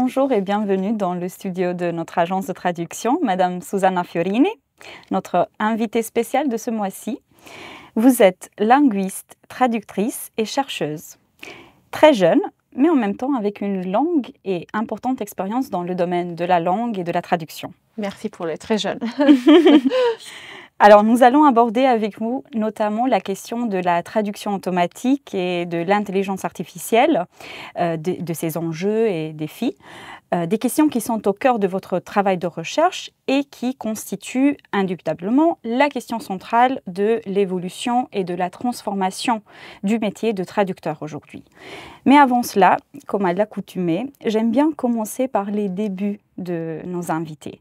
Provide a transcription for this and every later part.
Bonjour et bienvenue dans le studio de notre agence de traduction, Madame Susanna Fiorini, notre invitée spéciale de ce mois-ci. Vous êtes linguiste, traductrice et chercheuse. Très jeune, mais en même temps avec une longue et importante expérience dans le domaine de la langue et de la traduction. Merci pour les très jeunes. Alors, nous allons aborder avec vous notamment la question de la traduction automatique et de l'intelligence artificielle, de ses enjeux et défis, des questions qui sont au cœur de votre travail de recherche et qui constituent indubitablement la question centrale de l'évolution et de la transformation du métier de traducteur aujourd'hui. Mais avant cela, comme à l'accoutumée, j'aime bien commencer par les débuts de nos invités.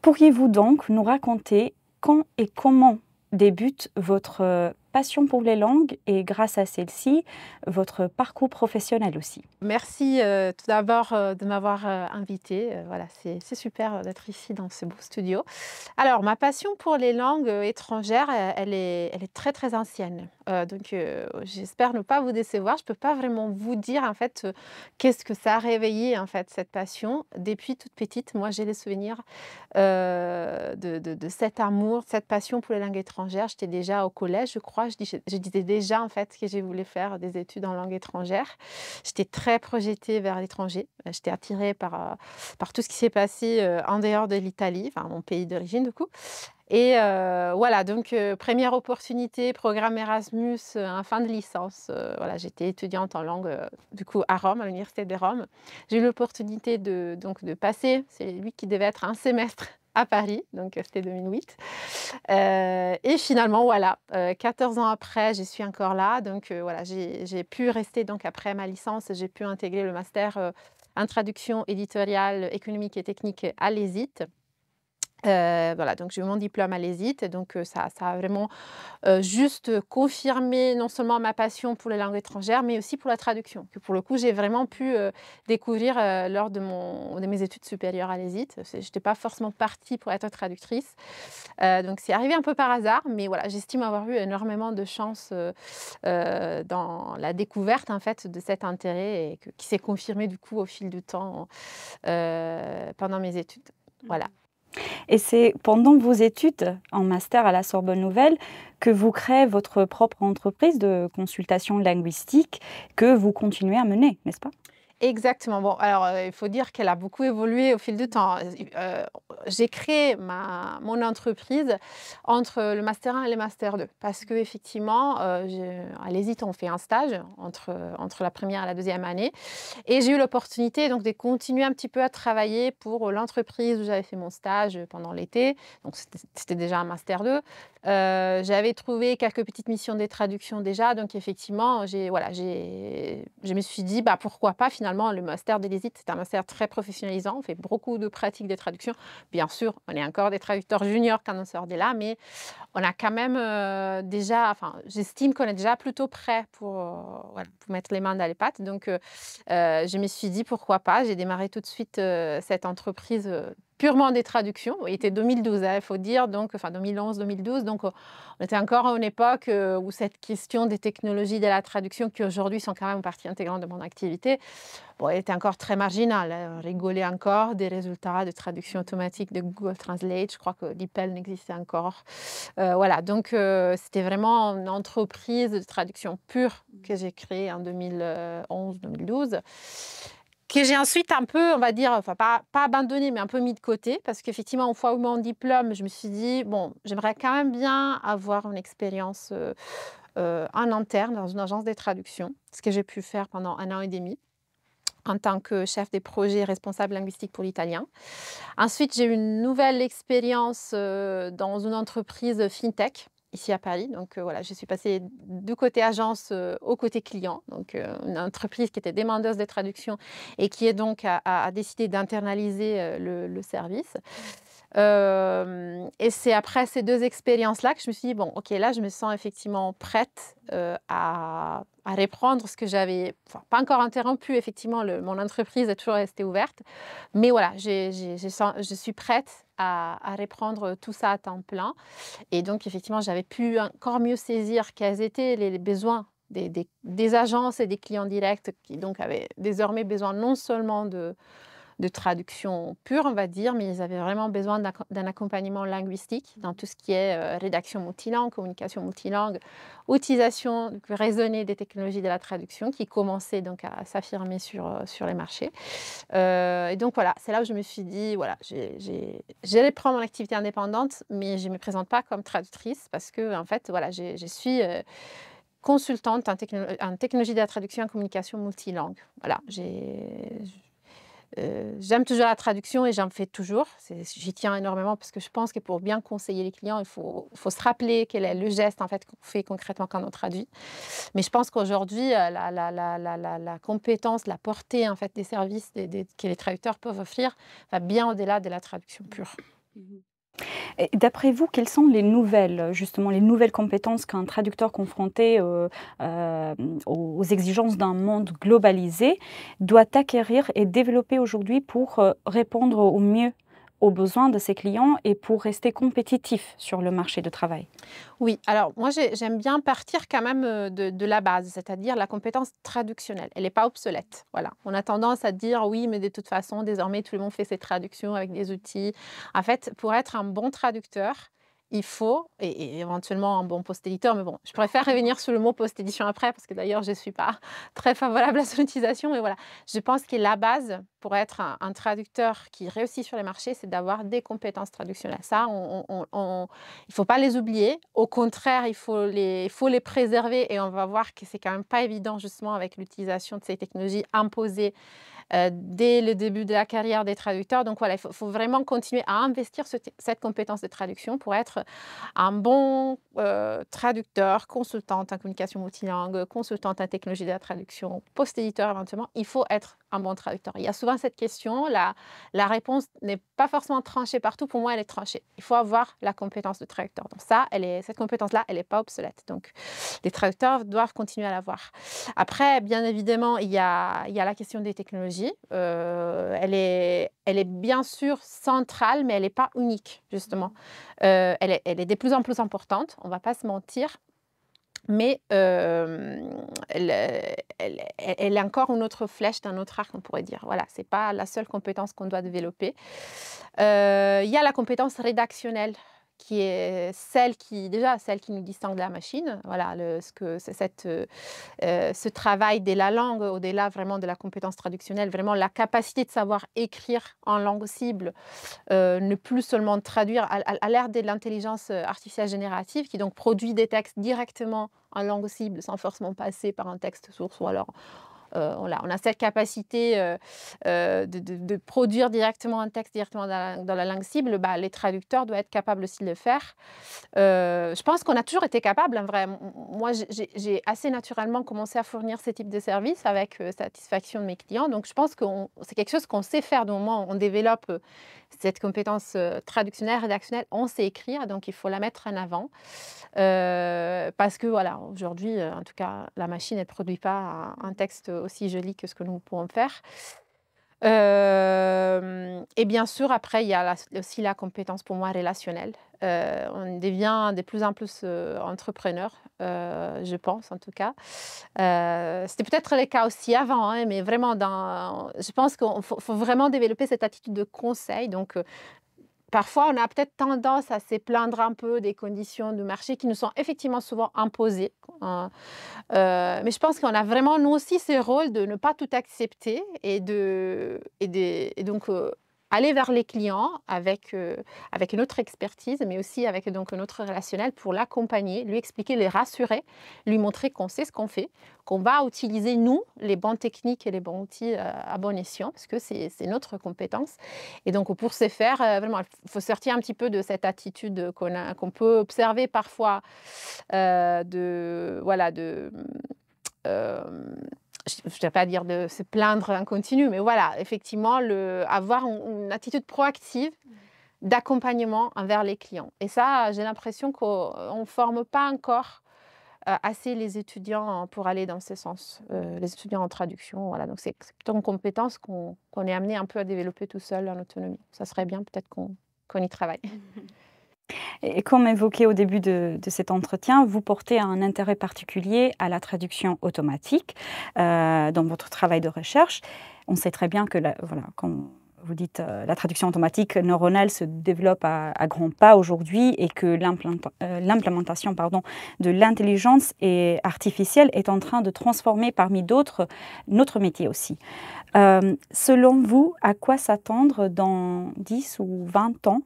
Pourriez-vous donc nous raconter quand et comment débute votre passion pour les langues et grâce à celle-ci, votre parcours professionnel aussi? Merci tout d'abord de m'avoir invitée. Voilà, c'est super d'être ici dans ce beau studio. Alors, ma passion pour les langues étrangères, elle est très très ancienne. Donc, j'espère ne pas vous décevoir. Je ne peux pas vraiment vous dire en fait qu'est-ce que ça a réveillé en fait cette passion. Depuis toute petite, moi j'ai des souvenirs de cet amour, de cette passion pour les langues étrangères. J'étais déjà au collège, je crois. Je disais déjà en fait que je voulais faire des études en langue étrangère. J'étais très projetée vers l'étranger. J'étais attirée par tout ce qui s'est passé en dehors de l'Italie, enfin mon pays d'origine du coup. Et voilà, donc première opportunité, programme Erasmus en fin de licence. Voilà, j'étais étudiante en langue du coup à Rome, à l'université de Rome. J'ai eu l'opportunité de passer, c'est lui qui devait être un semestre à Paris, donc c'était 2008. Et finalement, voilà, 14 ans après, je suis encore là. Donc voilà, j'ai pu rester donc après ma licence, j'ai pu intégrer le master en traduction éditoriale, économique et technique à l'ESIT. Voilà, donc j'ai eu mon diplôme à l'ESIT, donc ça a vraiment juste confirmé non seulement ma passion pour les langues étrangères, mais aussi pour la traduction, que pour le coup, j'ai vraiment pu découvrir lors de mes études supérieures à l'ESIT. Je n'étais pas forcément partie pour être traductrice, donc c'est arrivé un peu par hasard, mais voilà, j'estime avoir eu énormément de chance dans la découverte en fait de cet intérêt et qui s'est confirmé du coup au fil du temps pendant mes études. Voilà. Et c'est pendant vos études en master à la Sorbonne Nouvelle que vous créez votre propre entreprise de consultation linguistique que vous continuez à mener, n'est-ce pas? Exactement. Bon, alors, il faut dire qu'elle a beaucoup évolué au fil du temps. J'ai créé mon entreprise entre le master 1 et le master 2 parce qu'effectivement, à l'ESIT, on fait un stage entre la première et la deuxième année et j'ai eu l'opportunité donc de continuer un petit peu à travailler pour l'entreprise où j'avais fait mon stage pendant l'été. Donc c'était déjà un master 2. J'avais trouvé quelques petites missions de traduction déjà, donc effectivement, je me suis dit, bah, pourquoi pas finalement, le master de l'ESIT, c'est un master très professionnalisant, on fait beaucoup de pratiques de traduction. Bien sûr, on est encore des traducteurs juniors quand on sort de là, mais on a quand même déjà, enfin, j'estime qu'on est déjà plutôt prêt pour mettre les mains dans les pattes. Donc, je me suis dit, pourquoi pas, j'ai démarré tout de suite cette entreprise purement des traductions. Il était 2012, il faut dire, donc, enfin 2011-2012. Donc, on était encore à une époque où cette question des technologies de la traduction, qui aujourd'hui sont quand même une partie intégrante de mon activité, bon, elle était encore très marginale. On rigolait encore des résultats de traduction automatique de Google Translate. Je crois que DeepL n'existait encore. Voilà, donc c'était vraiment une entreprise de traduction pure que j'ai créée en 2011-2012. Que j'ai ensuite un peu, on va dire, enfin pas abandonné, mais un peu mis de côté, parce qu'effectivement, une fois eu mon diplôme, je me suis dit, bon, j'aimerais quand même bien avoir une expérience en interne dans une agence de traduction, ce que j'ai pu faire pendant 1 an et demi en tant que chef des projets responsable linguistique pour l'italien. Ensuite, j'ai eu une nouvelle expérience dans une entreprise fintech, ici à Paris. Donc voilà, je suis passée du côté agence au côté client. Donc une entreprise qui était demandeuse de traduction et qui est donc a décidé d'internaliser le service. Et c'est après ces 2 expériences-là que je me suis dit: «Bon, OK, là, je me sens effectivement prête, à reprendre ce que j'avais» enfin, pas encore interrompu, effectivement, mon entreprise est toujours restée ouverte. Mais voilà, je suis prête à reprendre tout ça à temps plein. Et donc effectivement, j'avais pu encore mieux saisir quels étaient les besoins des agences et des clients directs qui donc avaient désormais besoin non seulement de traduction pure, on va dire, mais ils avaient vraiment besoin d'un accompagnement linguistique dans tout ce qui est rédaction multilingue, communication multilingue, utilisation raisonnée des technologies de la traduction qui commençaient donc à s'affirmer sur les marchés. Et donc voilà, c'est là où je me suis dit, voilà, j'allais prendre mon activité indépendante, mais je ne me présente pas comme traductrice parce que, en fait, voilà, je suis consultante en technologie de la traduction et en communication multilingue. Voilà, j'aime toujours la traduction et j'en fais toujours. J'y tiens énormément parce que je pense que pour bien conseiller les clients, il faut se rappeler quel est le geste en fait, qu'on fait concrètement quand on traduit. Mais je pense qu'aujourd'hui, la compétence, la portée en fait, des services que les traducteurs peuvent offrir va bien au-delà de la traduction pure. D'après vous, quelles sont les nouvelles compétences qu'un traducteur confronté aux exigences d'un monde globalisé doit acquérir et développer aujourd'hui pour répondre au mieux aux besoins de ses clients et pour rester compétitif sur le marché de travail? Oui, alors moi j'aime bien partir quand même de la base, c'est-à-dire la compétence traductionnelle. Elle n'est pas obsolète. Voilà. On a tendance à dire oui, mais de toute façon, désormais, tout le monde fait ses traductions avec des outils. En fait, pour être un bon traducteur, il faut, et éventuellement un bon post-éditeur, mais bon, je préfère revenir sur le mot post-édition après, parce que d'ailleurs, je ne suis pas très favorable à son utilisation, mais voilà. Je pense que la base pour être un traducteur qui réussit sur les marchés, c'est d'avoir des compétences traductionnelles. Ça, il ne faut pas les oublier. Au contraire, il faut les préserver et on va voir que c'est quand même pas évident justement avec l'utilisation de ces technologies imposées dès le début de la carrière des traducteurs. Donc voilà, il faut vraiment continuer à investir cette compétence de traduction pour être un bon traducteur, consultante en communication multilingue, consultante en technologie de la traduction, post-éditeur éventuellement. Il faut être un bon traducteur. Il y a souvent cette question, la réponse n'est pas forcément tranchée partout. Pour moi, elle est tranchée. Il faut avoir la compétence de traducteur. Donc ça, cette compétence-là, elle n'est pas obsolète. Donc les traducteurs doivent continuer à l'avoir. Après, bien évidemment, il y a la question des technologies. Elle est bien sûr centrale, mais elle n'est pas unique, justement. Elle est de plus en plus importante, on ne va pas se mentir. Mais elle est encore une autre flèche d'un autre arc, on pourrait dire. Voilà, ce n'est pas la seule compétence qu'on doit développer. Il y a la compétence rédactionnelle qui est celle qui nous distingue de la machine. Voilà, ce travail de la langue, au-delà vraiment de la compétence traductionnelle, vraiment la capacité de savoir écrire en langue cible, ne plus seulement traduire à l'ère de l'intelligence artificielle générative, qui donc produit des textes directement en langue cible sans forcément passer par un texte source ou alors on a cette capacité de produire directement un texte directement dans la langue cible. Les traducteurs doivent être capables aussi de le faire. Je pense qu'on a toujours été capable, en vrai. Moi, j'ai assez naturellement commencé à fournir ce type de service avec satisfaction de mes clients. Donc, je pense que c'est quelque chose qu'on sait faire du moment où on développe cette compétence traductionnelle, rédactionnelle. On sait écrire, donc il faut la mettre en avant. Parce que, voilà, aujourd'hui, en tout cas, la machine, elle ne produit pas un texte aussi joli que ce que nous pouvons faire. Et bien sûr, après, il y a aussi la compétence, pour moi, relationnelle. On devient de plus en plus entrepreneur, je pense, en tout cas. C'était peut-être le cas aussi avant, hein, mais vraiment, je pense qu'il faut vraiment développer cette attitude de conseil. Donc, parfois, on a peut-être tendance à se plaindre un peu des conditions du marché qui nous sont effectivement souvent imposées. Mais je pense qu'on a vraiment, nous aussi, ce rôle de ne pas tout accepter et donc aller vers les clients avec une autre expertise, mais aussi avec donc notre relationnel pour l'accompagner, lui expliquer, les rassurer, lui montrer qu'on sait ce qu'on fait, qu'on va utiliser, nous, les bonnes techniques et les bons outils à bon escient, parce que c'est notre compétence. Et donc, pour ce faire, vraiment, il faut sortir un petit peu de cette attitude qu'on peut observer parfois je ne vais pas dire de se plaindre en continu, mais voilà, effectivement, avoir une attitude proactive d'accompagnement envers les clients. Et ça, j'ai l'impression qu'on ne forme pas encore assez les étudiants pour aller dans ce sens, les étudiants en traduction. Voilà, donc c'est plutôt une compétence qu'on est amené un peu à développer tout seul en autonomie. Ça serait bien peut-être qu'on y travaille. Et comme évoqué au début de cet entretien, vous portez un intérêt particulier à la traduction automatique dans votre travail de recherche. On sait très bien que vous dites la traduction automatique neuronale se développe à grands pas aujourd'hui et que l'implémentation de l'intelligence artificielle est en train de transformer parmi d'autres notre métier aussi. Selon vous, à quoi s'attendre dans 10 ou 20 ans?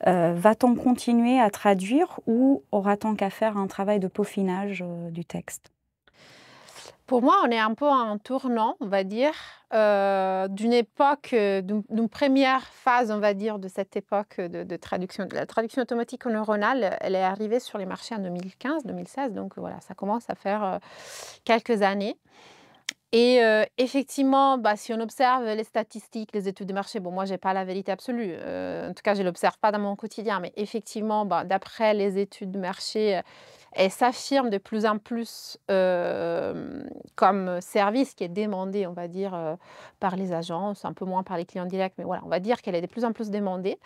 Va-t-on continuer à traduire ou aura-t-on qu'à faire un travail de peaufinage du texte? Pour moi, on est un peu à un tournant, on va dire, d'une époque, d'une première phase, on va dire, de cette époque de traduction. La traduction automatique neuronale, elle est arrivée sur les marchés en 2015-2016, donc voilà, ça commence à faire quelques années. Et effectivement, si on observe les statistiques, les études de marché, bon, moi, j'ai pas la vérité absolue, en tout cas, je l'observe pas dans mon quotidien, mais effectivement, d'après les études de marché, elle s'affirme de plus en plus comme service qui est demandé, on va dire, par les agences, un peu moins par les clients directs, mais voilà, on va dire qu'elle est de plus en plus demandée.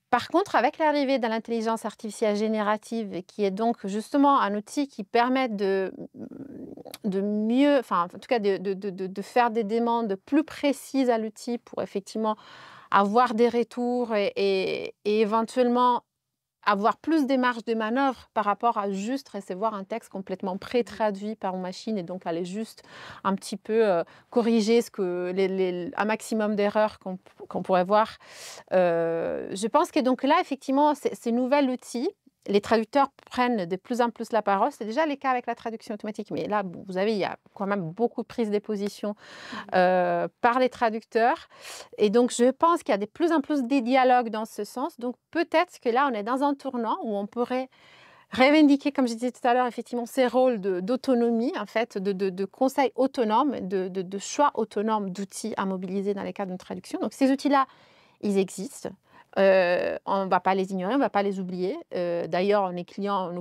Par contre, avec l'arrivée de l'intelligence artificielle générative, qui est donc justement un outil qui permet de mieux, enfin, en tout cas, de faire des demandes plus précises à l'outil pour effectivement avoir des retours et éventuellement avoir plus des marges de manœuvre par rapport à juste recevoir un texte complètement pré-traduit par une machine et donc aller juste un petit peu corriger un maximum d'erreurs qu'on pourrait voir. Je pense que donc là, effectivement, ces nouveaux outils, les traducteurs prennent de plus en plus la parole. C'est déjà le cas avec la traduction automatique, mais là, vous savez, il y a quand même beaucoup de prises de position par les traducteurs. Et donc, je pense qu'il y a de plus en plus des dialogues dans ce sens. Donc, peut-être que là, on est dans un tournant où on pourrait revendiquer, comme je disais tout à l'heure, effectivement, ces rôles d'autonomie, en fait, de conseil autonome, de choix autonome d'outils à mobiliser dans les cas d'une traduction. Donc, ces outils-là, ils existent. On ne va pas les ignorer, on ne va pas les oublier. D'ailleurs, nos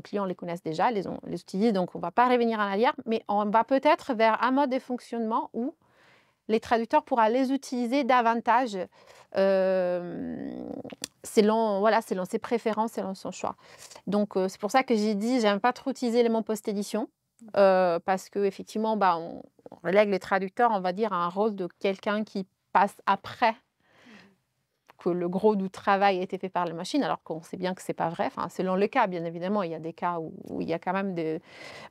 clients les connaissent déjà, les utilisent, donc on ne va pas revenir en arrière, mais on va peut-être vers un mode de fonctionnement où les traducteurs pourront les utiliser davantage selon ses préférences, selon son choix. Donc, c'est pour ça que j'ai dit, j'aime pas trop utiliser les mots post-édition, parce qu'effectivement, on relègue les traducteurs, on va dire, à un rôle de quelqu'un qui passe après que le gros du travail a été fait par la machine, alors qu'on sait bien que ce n'est pas vrai. Enfin, selon le cas, bien évidemment, il y a des cas où il y a quand même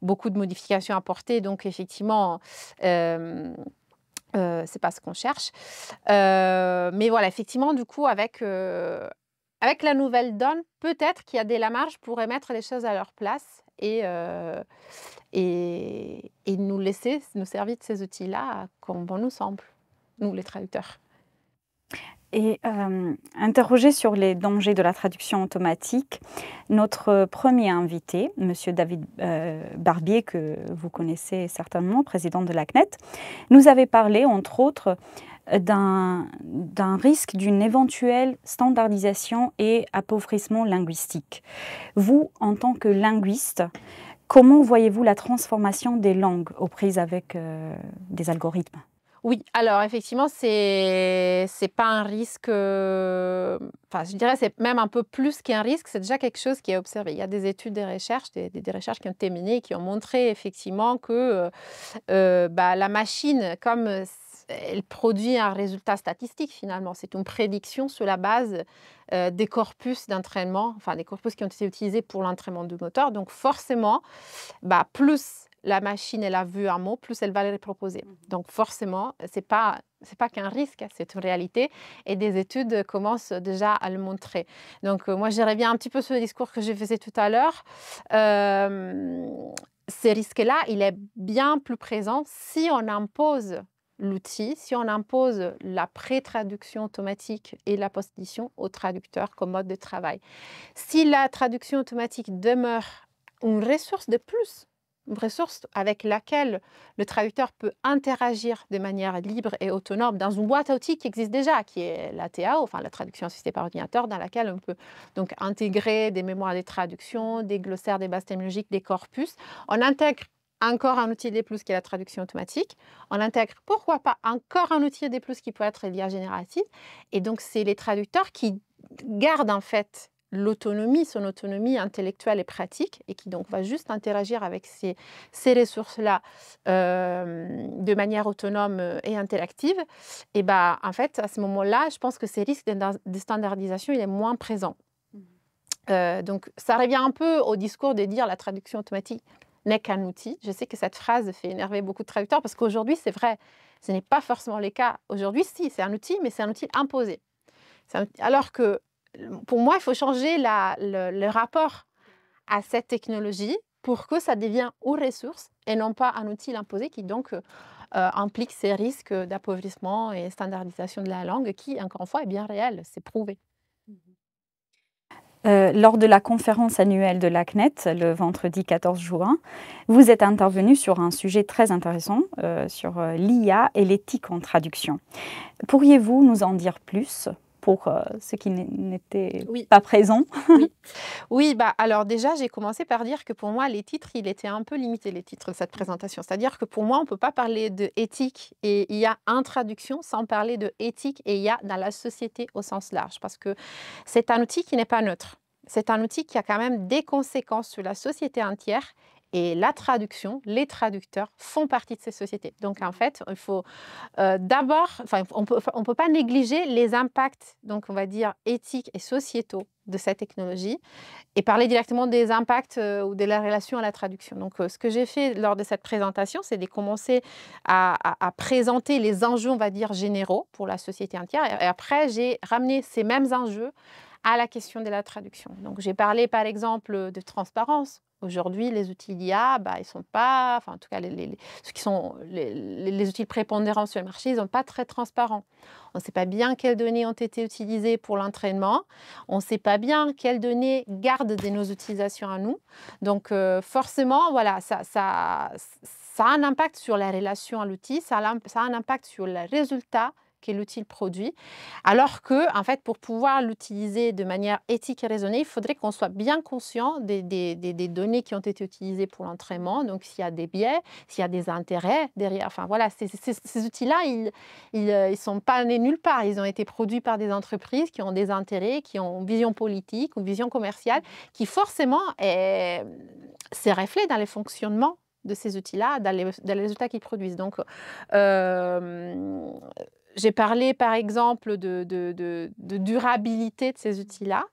beaucoup de modifications apportées. Donc, effectivement, c'est pas ce qu'on cherche. Mais voilà, effectivement, du coup, avec la nouvelle donne, peut-être qu'il y a de la marge pour remettre les choses à leur place et nous laisser nous servir de ces outils-là comme bon nous semble, nous les traducteurs. Et interrogé sur les dangers de la traduction automatique, notre premier invité, Monsieur David Barbier, que vous connaissez certainement, président de la CNET, nous avait parlé, entre autres, d'un risque d'une éventuelle standardisation et appauvrissement linguistique. Vous, en tant que linguiste, comment voyez-vous la transformation des langues aux prises avec des algorithmes ? Oui, alors effectivement, c'est pas un risque, enfin je dirais c'est même un peu plus qu'un risque, c'est déjà quelque chose qui est observé. Il y a des études, des recherches qui ont terminé et qui ont montré effectivement que la machine, comme elle produit un résultat statistique finalement, c'est une prédiction sur la base des corpus d'entraînement, enfin des corpus qui ont été utilisés pour l'entraînement du moteur. Donc forcément, plus la machine elle a vu un mot, plus elle va le proposer. Donc forcément, c'est pas qu'un risque, c'est une réalité et des études commencent déjà à le montrer. Donc moi, je reviens un petit peu sur le discours que je faisais tout à l'heure. Ces risques-là, il est bien plus présent si on impose l'outil, si on impose la pré-traduction automatique et la post-édition au traducteur comme mode de travail. Si la traduction automatique demeure une ressource de plus, une ressource avec laquelle le traducteur peut interagir de manière libre et autonome dans une boîte à outils qui existe déjà, qui est la TAO, enfin la traduction assistée par ordinateur, dans laquelle on peut donc intégrer des mémoires de traduction, des glossaires, des bases terminologiques, des corpus. On intègre encore un outil des plus qui est la traduction automatique. On intègre, pourquoi pas, encore un outil des plus qui peut être l'IA générative. Et donc, c'est les traducteurs qui gardent en fait l'autonomie, son autonomie intellectuelle et pratique, et qui donc va juste interagir avec ces ressources-là de manière autonome et interactive, et ben, en fait, à ce moment-là, je pense que ces risques de standardisation, il est moins présent. Donc, ça revient un peu au discours de dire la traduction automatique n'est qu'un outil. Je sais que cette phrase fait énerver beaucoup de traducteurs parce qu'aujourd'hui, c'est vrai, ce n'est pas forcément le cas. Aujourd'hui, si, c'est un outil, mais c'est un outil imposé. Alors que, pour moi, il faut changer le rapport à cette technologie pour que ça devienne une ressource et non pas un outil imposé qui donc implique ces risques d'appauvrissement et standardisation de la langue qui, encore une fois, est bien réel, c'est prouvé. Lors de la conférence annuelle de l'ACNET, le vendredi 14 juin, vous êtes intervenu sur un sujet très intéressant, sur l'IA et l'éthique en traduction. Pourriez-vous nous en dire plus pour ceux qui n'étaient pas présents? Oui, bah, alors déjà, j'ai commencé par dire que pour moi, les titres, il était un peu limité, les titres de cette présentation. C'est-à-dire que pour moi, on ne peut pas parler de éthique et IA en traduction sans parler de éthique et IA dans la société au sens large, parce que c'est un outil qui n'est pas neutre. C'est un outil qui a quand même des conséquences sur la société entière. Et la traduction, les traducteurs font partie de ces sociétés. Donc, en fait, il faut d'abord, on ne peut pas négliger les impacts, donc on va dire éthiques et sociétaux de cette technologie et parler directement des impacts ou de la relation à la traduction. Donc, ce que j'ai fait lors de cette présentation, c'est de commencer à présenter les enjeux, on va dire, généraux pour la société entière. Et après, j'ai ramené ces mêmes enjeux à la question de la traduction. Donc, j'ai parlé, par exemple, de transparence. Aujourd'hui, les outils d'IA, bah, ils ne sont pas, enfin, en tout cas, ceux qui sont les outils prépondérants sur le marché, ils ne sont pas très transparents. On ne sait pas bien quelles données ont été utilisées pour l'entraînement. On ne sait pas bien quelles données gardent de nos utilisations à nous. Donc, forcément, voilà, ça a un impact sur la relation à l'outil, ça a un impact sur le résultat que l'outil produit, alors que, en fait, pour pouvoir l'utiliser de manière éthique et raisonnée, il faudrait qu'on soit bien conscient des données qui ont été utilisées pour l'entraînement, donc s'il y a des biais, s'il y a des intérêts derrière. Enfin, voilà, ces outils-là, ils sont pas nés nulle part. Ils ont été produits par des entreprises qui ont des intérêts, qui ont une vision politique, une vision commerciale, qui forcément se reflète dans les fonctionnements de ces outils-là, dans les résultats qu'ils produisent. Donc, j'ai parlé, par exemple, de durabilité de ces outils-là.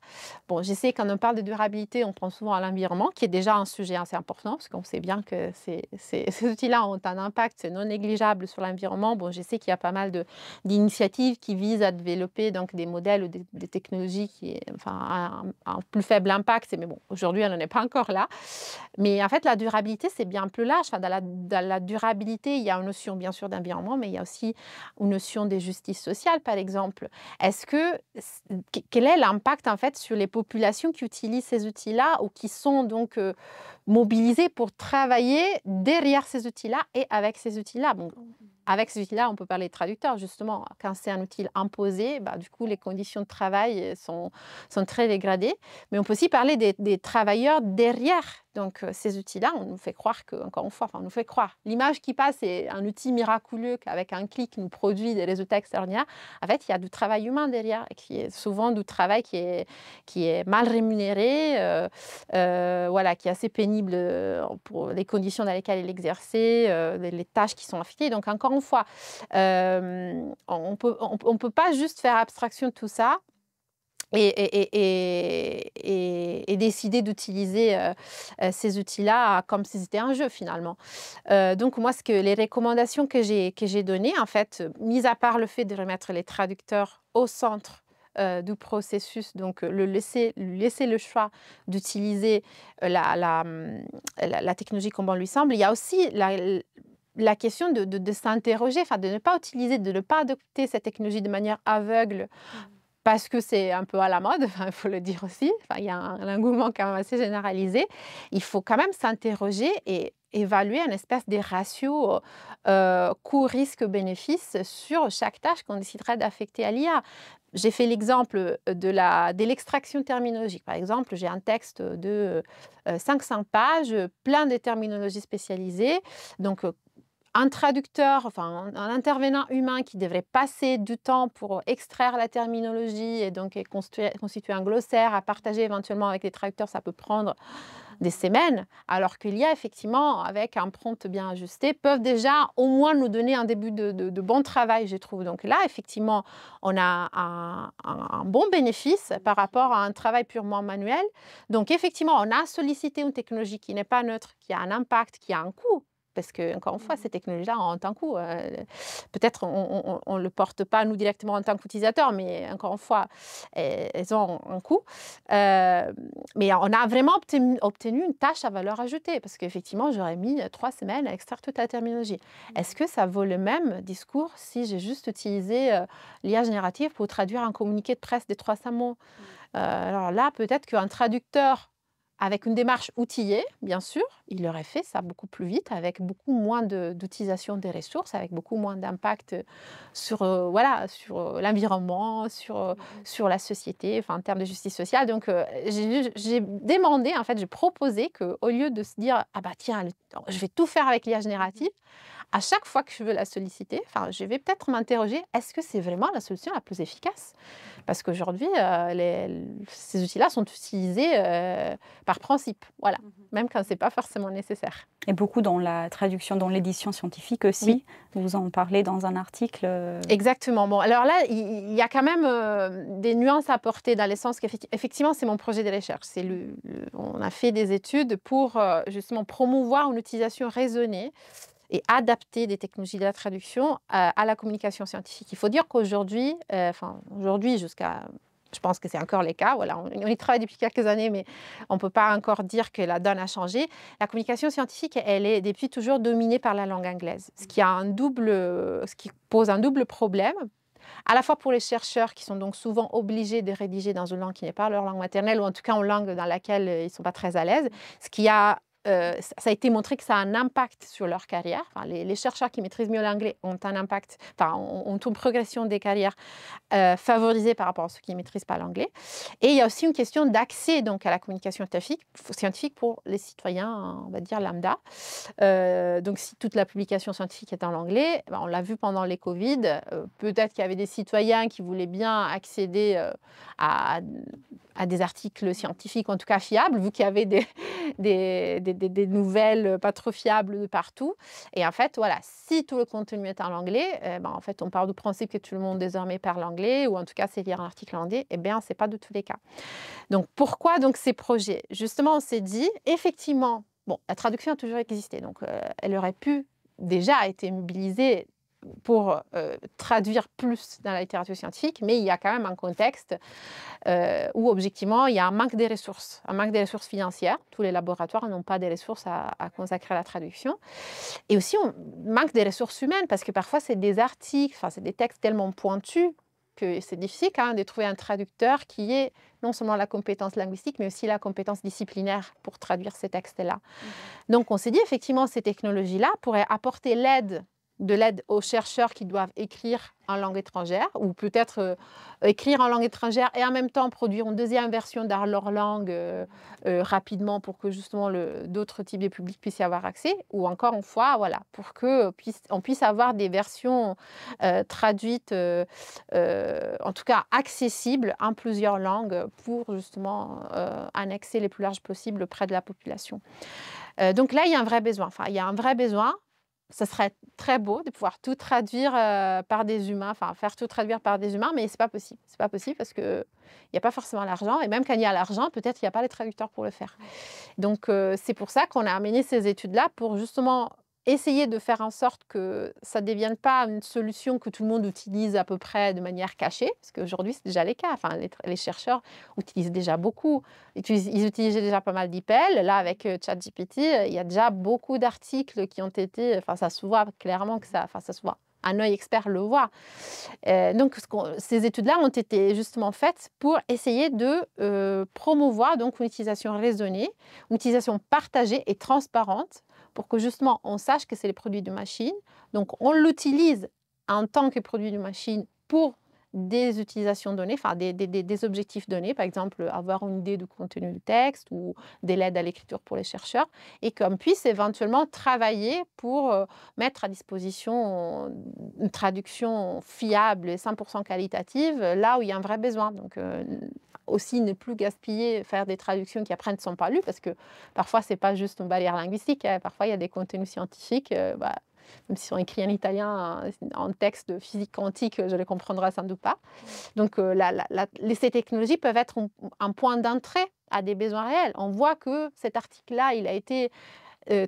Bon, je sais, quand on parle de durabilité, on pense souvent à l'environnement, qui est déjà un sujet assez important, parce qu'on sait bien que ces outils-là ont un impact non négligeable sur l'environnement. Bon, je sais qu'il y a pas mal d'initiatives qui visent à développer donc, des modèles ou des technologies qui ont un plus faible impact, mais bon, aujourd'hui, on n'en est pas encore là. Mais en fait, la durabilité, c'est bien plus large. Enfin, dans la durabilité, il y a une notion, bien sûr, d'environnement, mais il y a aussi une notion de justice sociale, par exemple. Quel est l'impact, en fait, sur les populations qui utilisent ces outils-là ou qui sont donc mobilisées pour travailler derrière ces outils-là et avec ces outils-là? Bon, avec ces outils-là, on peut parler de traducteurs, justement. Quand c'est un outil imposé, bah, du coup, les conditions de travail sont très dégradées. Mais on peut aussi parler des travailleurs derrière donc, ces outils-là. On nous fait croire que, encore une fois, on nous fait croire. L'image qui passe est un outil miraculeux qu'avec un clic nous produit des résultats extraordinaires. En fait, il y a du travail humain derrière, et qui est souvent du travail qui est mal rémunéré, voilà, qui est assez pénible pour les conditions dans lesquelles il est exercé, les tâches qui sont affectées. Donc, encore une fois, on peut pas juste faire abstraction de tout ça et décider d'utiliser ces outils-là comme si c'était un jeu, finalement. Donc, moi, les recommandations que j'ai données, en fait, mis à part le fait de remettre les traducteurs au centre du processus, donc laisser le choix d'utiliser la technologie comme bon lui semble, il y a aussi la question de s'interroger, de ne pas utiliser, de ne pas adopter cette technologie de manière aveugle, parce que c'est un peu à la mode, il faut le dire aussi. Il y a un engouement quand même assez généralisé. Il faut quand même s'interroger et évaluer une espèce de ratio coût, risque, bénéfice sur chaque tâche qu'on déciderait d'affecter à l'IA. J'ai fait l'exemple de l'extraction terminologique. Par exemple, j'ai un texte de 500 pages, plein de terminologies spécialisées. Donc, un traducteur, enfin un intervenant humain qui devrait passer du temps pour extraire la terminologie et donc constituer un glossaire à partager éventuellement avec les traducteurs, ça peut prendre des semaines, alors qu'il y a effectivement, avec un prompt bien ajusté, peuvent déjà au moins nous donner un début de bon travail, je trouve. Donc là, effectivement, on a un bon bénéfice par rapport à un travail purement manuel. Donc effectivement, on a sollicité une technologie qui n'est pas neutre, qui a un impact, qui a un coût. Parce que, encore une fois, ces technologies-là ont un coût. Peut-être on ne le porte pas, nous, directement en tant qu'utilisateur, mais encore une fois, elles ont un coût. Mais on a vraiment obtenu une tâche à valeur ajoutée, parce qu'effectivement, j'aurais mis 3 semaines à extraire toute la terminologie. Est-ce que ça vaut le même discours si j'ai juste utilisé l'IA générative pour traduire un communiqué de presse des 300 mots? Alors là, peut-être qu'un traducteur avec une démarche outillée, bien sûr, il aurait fait ça beaucoup plus vite, avec beaucoup moins d'utilisation des ressources, avec beaucoup moins d'impact sur, voilà, sur l'environnement, sur la société, enfin, en termes de justice sociale. Donc, j'ai demandé, en fait, j'ai proposé qu'au lieu de se dire « Ah bah tiens, je vais tout faire avec l'IA générative », à chaque fois que je veux la solliciter, enfin, je vais peut-être m'interroger, est-ce que c'est vraiment la solution la plus efficace? Parce qu'aujourd'hui, ces outils-là sont utilisés par principe, voilà, même quand ce n'est pas forcément nécessaire. Et beaucoup dans la traduction, dans l'édition scientifique aussi. Oui. Vous en parlez dans un article. Exactement. Bon, alors là, il y a quand même des nuances à apporter dans le sens qu'effectivement, c'est mon projet de recherche. On a fait des études pour justement promouvoir une utilisation raisonnée et adapter des technologies de la traduction à la communication scientifique. Il faut dire qu'aujourd'hui, jusqu'à... Je pense que c'est encore le cas. Voilà, on y travaille depuis quelques années, mais on ne peut pas encore dire que la donne a changé. La communication scientifique, elle est depuis toujours dominée par la langue anglaise, ce qui pose un double problème, à la fois pour les chercheurs qui sont donc souvent obligés de rédiger dans une langue qui n'est pas leur langue maternelle, ou en tout cas une langue dans laquelle ils ne sont pas très à l'aise, ce qui a... ça a été montré que ça a un impact sur leur carrière. Enfin, les chercheurs qui maîtrisent mieux l'anglais ont un impact, enfin, ont une progression des carrières favorisée par rapport à ceux qui ne maîtrisent pas l'anglais. Et il y a aussi une question d'accès donc, à la communication scientifique pour les citoyens, on va dire, lambda. Donc, si toute la publication scientifique est en anglais, on l'a vu pendant les Covid, peut-être qu'il y avait des citoyens qui voulaient bien accéder à des articles scientifiques, en tout cas fiables, vu qu'il y avait des nouvelles pas trop fiables de partout. Et en fait, voilà, si tout le contenu est en anglais, en fait, on part du principe que tout le monde désormais parle anglais, ou en tout cas sait lire un article en anglais. Eh bien, ce n'est pas de tous les cas. Donc, pourquoi donc ces projets? Justement, on s'est dit, effectivement, bon, la traduction a toujours existé, donc elle aurait pu déjà être mobilisée pour traduire plus dans la littérature scientifique, mais il y a quand même un contexte où, objectivement, il y a un manque des ressources financières. Tous les laboratoires n'ont pas des ressources à consacrer à la traduction. Et aussi, on manque des ressources humaines, parce que parfois, c'est des articles, enfin, c'est des textes tellement pointus que c'est difficile quand même de trouver un traducteur qui ait non seulement la compétence linguistique, mais aussi la compétence disciplinaire pour traduire ces textes-là. Donc, on s'est dit, effectivement, ces technologies-là pourraient apporter de l'aide aux chercheurs qui doivent écrire en langue étrangère, ou peut-être écrire en langue étrangère et en même temps produire une deuxième version dans leur langue rapidement pour que justement d'autres types de publics puissent y avoir accès, ou encore une fois, voilà, pour qu'on puisse avoir des versions traduites, en tout cas accessibles en plusieurs langues pour justement annexer les plus larges possibles près de la population. Donc là, il y a un vrai besoin. Enfin, il y a un vrai besoin. Ça serait très beau de pouvoir tout traduire par des humains, enfin faire tout traduire par des humains, mais ce n'est pas possible. Ce n'est pas possible parce qu'il n'y a pas forcément l'argent, et même quand il y a l'argent, peut-être qu'il n'y a pas les traducteurs pour le faire. Donc c'est pour ça qu'on a amené ces études-là pour justement essayer de faire en sorte que ça ne devienne pas une solution que tout le monde utilise à peu près de manière cachée, parce qu'aujourd'hui, c'est déjà le cas. Enfin, les chercheurs utilisent déjà beaucoup, ils utilisaient déjà pas mal d'IPL. Là, avec ChatGPT, il y a déjà beaucoup d'articles qui ont été... Enfin, ça se voit clairement que ça... Enfin, ça se voit. Un œil expert le voit. Donc, ces études-là ont été justement faites pour essayer de promouvoir donc, une utilisation raisonnée, une utilisation partagée et transparente, pour que justement on sache que c'est les produits de machine. Donc on l'utilise en tant que produit de machine pour des utilisations données, enfin des objectifs donnés, par exemple avoir une idée du contenu du texte ou de l'aide à l'écriture pour les chercheurs, et qu'on puisse éventuellement travailler pour mettre à disposition une traduction fiable et 100% qualitative là où il y a un vrai besoin. Donc, aussi ne plus gaspiller, faire des traductions qui après ne sont pas lues, parce que parfois c'est pas juste une barrière linguistique, hein. Parfois il y a des contenus scientifiques, même s'ils sont écrits en italien, en texte de physique quantique, je les comprendrai sans doute pas. Donc ces technologies peuvent être un point d'entrée à des besoins réels. On voit que cet article-là, il a été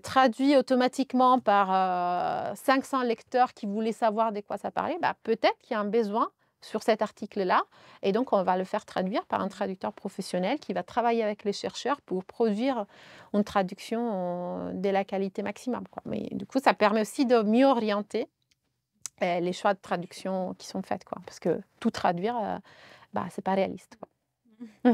traduit automatiquement par 500 lecteurs qui voulaient savoir de quoi ça parlait. Peut-être qu'il y a un besoin sur cet article-là, et donc on va le faire traduire par un traducteur professionnel qui va travailler avec les chercheurs pour produire une traduction de la qualité maximum, quoi. Mais du coup, ça permet aussi de mieux orienter les choix de traduction qui sont faits, quoi, parce que tout traduire, c'est pas réaliste, quoi.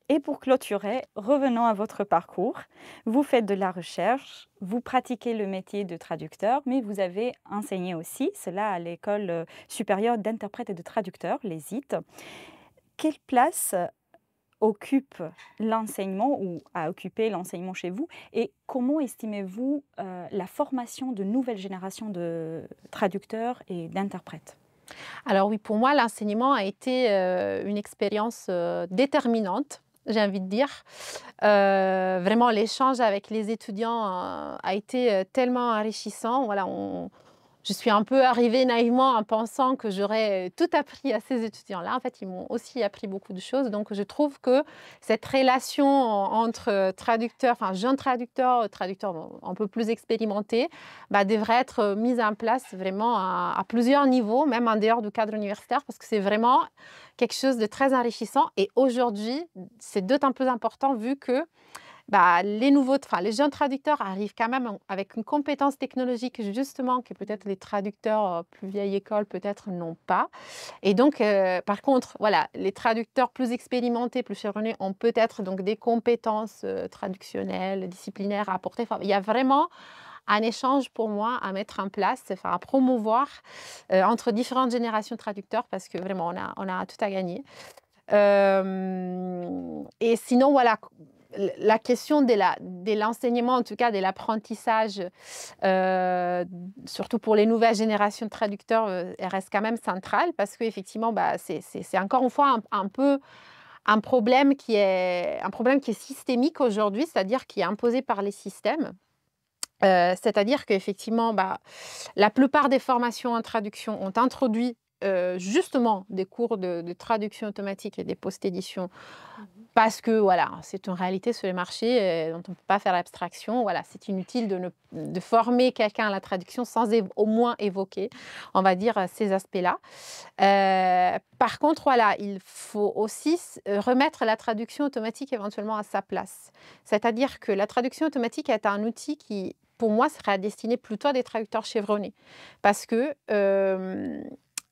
Et pour clôturer, revenons à votre parcours. Vous faites de la recherche, vous pratiquez le métier de traducteur, mais vous avez enseigné aussi, cela à l'École supérieure d'interprètes et de traducteurs, l'ESIT. Quelle place occupe l'enseignement ou a occupé l'enseignement chez vous, et comment estimez-vous la formation de nouvelles générations de traducteurs et d'interprètes? Alors oui, pour moi, l'enseignement a été une expérience déterminante, j'ai envie de dire. Vraiment, l'échange avec les étudiants a été tellement enrichissant. Voilà, je suis un peu arrivée naïvement en pensant que j'aurais tout appris à ces étudiants-là. En fait, ils m'ont aussi appris beaucoup de choses. Donc, je trouve que cette relation entre traducteurs, enfin jeunes traducteurs, traducteurs un peu plus expérimentés, devrait être mise en place vraiment à plusieurs niveaux, même en dehors du cadre universitaire, parce que c'est vraiment quelque chose de très enrichissant. Et aujourd'hui, c'est d'autant plus important vu que les jeunes traducteurs arrivent quand même avec une compétence technologique justement que peut-être les traducteurs plus vieille école peut-être n'ont pas. Et donc, par contre, voilà, les traducteurs plus expérimentés, plus chevronnés ont peut-être donc des compétences traductionnelles, disciplinaires à apporter. Enfin, il y a vraiment un échange pour moi à mettre en place, enfin, à promouvoir entre différentes générations de traducteurs, parce que vraiment, on a tout à gagner. Et sinon, voilà, la question de l'enseignement, en tout cas de l'apprentissage, surtout pour les nouvelles générations de traducteurs, elle reste quand même centrale, parce qu'effectivement, c'est encore une fois un peu un problème qui est systémique aujourd'hui, c'est-à-dire qui est imposé par les systèmes. C'est-à-dire qu'effectivement, la plupart des formations en traduction ont introduit justement des cours de traduction automatique et des post-éditions, parce que voilà, c'est une réalité sur les marchés dont on ne peut pas faire abstraction. Voilà, c'est inutile de former quelqu'un à la traduction sans au moins évoquer, on va dire, ces aspects-là. Par contre, voilà, il faut aussi remettre la traduction automatique éventuellement à sa place. C'est-à-dire que la traduction automatique est un outil qui, pour moi, serait destiné plutôt à des traducteurs chevronnés. Parce que,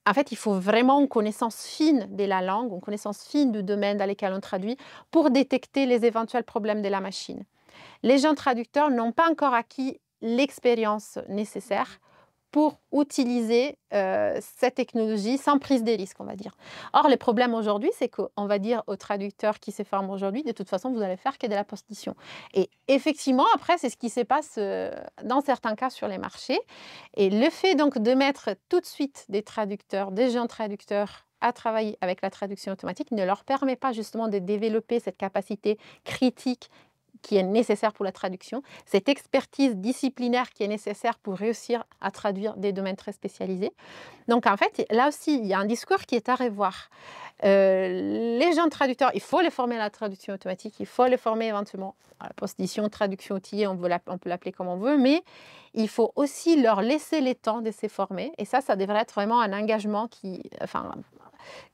en fait, il faut vraiment une connaissance fine de la langue, une connaissance fine du domaine dans lequel on traduit pour détecter les éventuels problèmes de la machine. Les jeunes traducteurs n'ont pas encore acquis l'expérience nécessaire pour utiliser cette technologie sans prise de risque, on va dire. Or, le problème aujourd'hui, c'est qu'on va dire aux traducteurs qui se forment aujourd'hui, de toute façon, vous allez faire que de la post-édition. Et effectivement, après, c'est ce qui se passe dans certains cas sur les marchés. Et le fait donc de mettre tout de suite des traducteurs, des jeunes traducteurs, à travailler avec la traduction automatique ne leur permet pas justement de développer cette capacité critique qui est nécessaire pour la traduction, cette expertise disciplinaire qui est nécessaire pour réussir à traduire des domaines très spécialisés. Donc en fait, là aussi, il y a un discours qui est à revoir. Les jeunes traducteurs, il faut les former à la traduction automatique, il faut les former éventuellement à la post-édition, traduction outillée, on peut l'appeler comme on veut, mais il faut aussi leur laisser le temps de se former. Et ça devrait être vraiment un engagement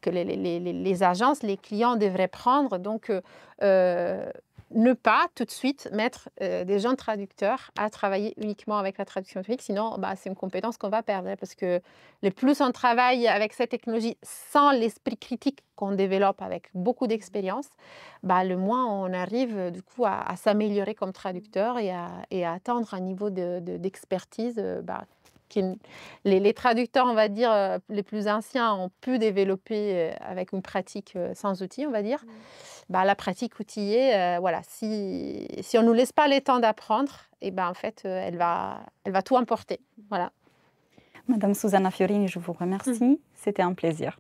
que les agences, les clients devraient prendre. Donc, ne pas tout de suite mettre des jeunes traducteurs à travailler uniquement avec la traduction automatique, sinon c'est une compétence qu'on va perdre, parce que le plus on travaille avec cette technologie sans l'esprit critique qu'on développe avec beaucoup d'expérience, le moins on arrive du coup à s'améliorer comme traducteur et à atteindre un niveau d'expertise les traducteurs, on va dire, les plus anciens ont pu développer avec une pratique sans outils, on va dire. Bah, la pratique outillée, voilà, si on ne nous laisse pas le temps d'apprendre, et ben, en fait, elle va tout emporter. Voilà. Madame Susanna Fiorini, je vous remercie. C'était un plaisir.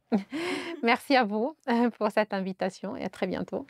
Merci à vous pour cette invitation et à très bientôt.